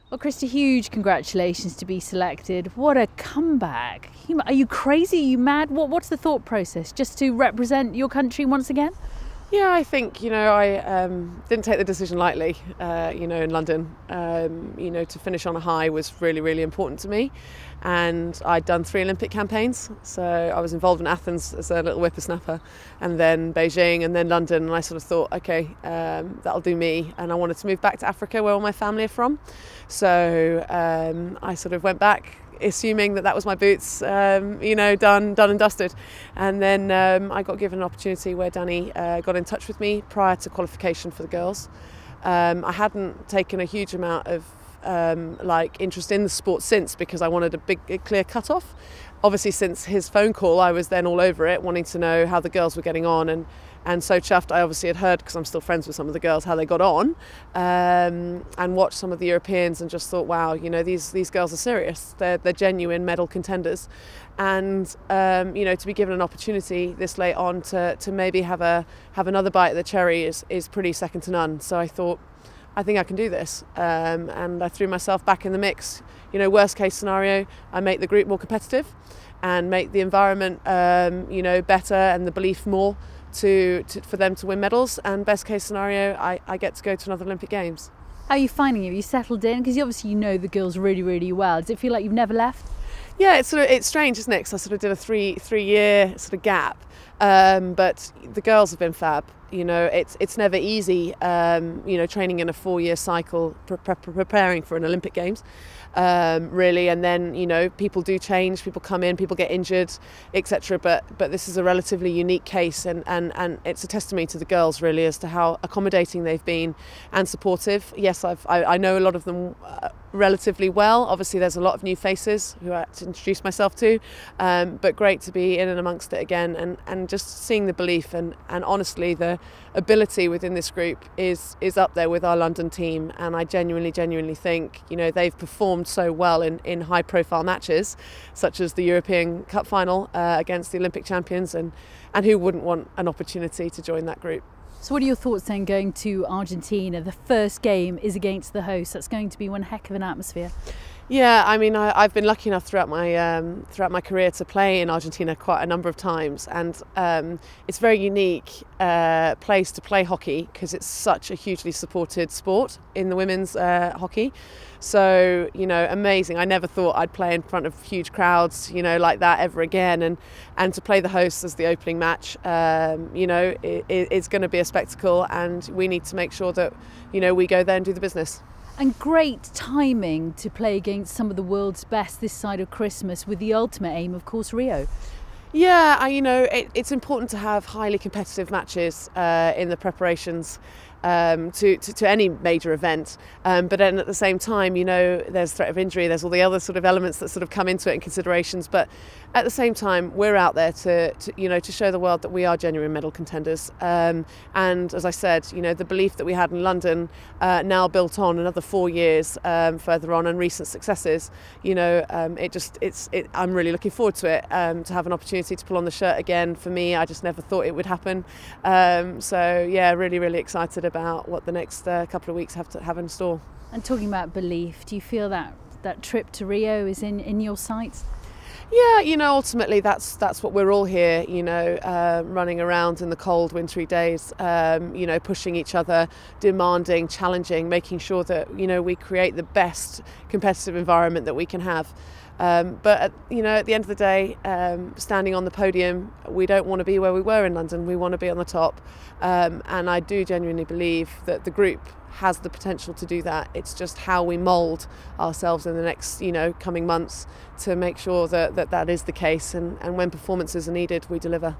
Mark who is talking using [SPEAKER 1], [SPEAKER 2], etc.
[SPEAKER 1] Well, Crista, huge congratulations to be selected. What a comeback. Are you crazy? Are you mad? What's the thought process? Just to represent your country once again?
[SPEAKER 2] Yeah, I think, I didn't take the decision lightly, in London. To finish on a high was really, really important to me. And I'd done 3 Olympic campaigns. So I was involved in Athens as a little whippersnapper, and then Beijing, and then London. And I sort of thought, okay, that'll do me. And I wanted to move back to Africa, where all my family are from. So I sort of went back, assuming that was my boots, done and dusted. And then I got given an opportunity where Danny got in touch with me prior to qualification for the girls. I hadn't taken a huge amount of interest in the sport since, because I wanted a clear cut-off. Obviously, since his phone call, I was then all over it, wanting to know how the girls were getting on, and so chuffed. I obviously had heard, because I'm still friends with some of the girls, how they got on, and watched some of the Europeans and just thought, wow, these girls are serious. They're genuine medal contenders. And to be given an opportunity this late on to maybe have another bite at the cherry is pretty second to none. So I thought, I think I can do this, and I threw myself back in the mix. Worst case scenario, I make the group more competitive and make the environment better, and the belief more for them to win medals. And best case scenario, I get to go to another Olympic Games.
[SPEAKER 1] How are you finding it? Have you settled in? Because obviously you know the girls really, really well. Does it feel like you've never left?
[SPEAKER 2] Yeah, it's strange, isn't it? Because I sort of did a three-year sort of gap, but the girls have been fab. It's never easy. Training in a 4-year cycle, preparing for an Olympic Games, really. And then people do change, people come in, people get injured, etc. But this is a relatively unique case, and it's a testimony to the girls, really, as to how accommodating they've been and supportive. Yes, I know a lot of them relatively well. Obviously, there's a lot of new faces who I had to introduce myself to, but great to be in and amongst it again, and just seeing the belief and honestly the ability within this group is up there with our London team. And I genuinely think they've performed so well in high profile matches, such as the European Cup final against the Olympic champions, and who wouldn't want an opportunity to join that group.
[SPEAKER 1] So what are your thoughts then going to Argentina? The first game is against the host. That's going to be one heck of an atmosphere.
[SPEAKER 2] Yeah, I mean, I've been lucky enough throughout my career to play in Argentina quite a number of times, and it's a very unique place to play hockey, because it's such a hugely supported sport in the women's hockey. So amazing. I never thought I'd play in front of huge crowds, like that ever again, and to play the hosts as the opening match, it's going to be a spectacle, and we need to make sure that we go there and do the business.
[SPEAKER 1] And great timing to play against some of the world's best this side of Christmas, with the ultimate aim, of course, Rio.
[SPEAKER 2] Yeah, it's important to have highly competitive matches in the preparations to any major event, but then at the same time, there's threat of injury, there's all the other sort of elements that sort of come into it and considerations. But at the same time, we're out there to show the world that we are genuine medal contenders. And as I said, the belief that we had in London, now built on another 4 years further on, and recent successes. I'm really looking forward to it, to have an opportunity to pull on the shirt again. For me, I just never thought it would happen. So yeah, really excited about what the next couple of weeks have in store.
[SPEAKER 1] And talking about belief, do you feel that trip to Rio is in your sights?
[SPEAKER 2] Yeah, ultimately that's what we're all here, running around in the cold, wintry days, pushing each other, demanding, challenging, making sure that, we create the best competitive environment that we can have. But at the end of the day, standing on the podium, we don't want to be where we were in London. We want to be on the top, and I do genuinely believe that the group has the potential to do that. It's just how we mould ourselves in the next coming months to make sure that is the case, and when performances are needed, we deliver.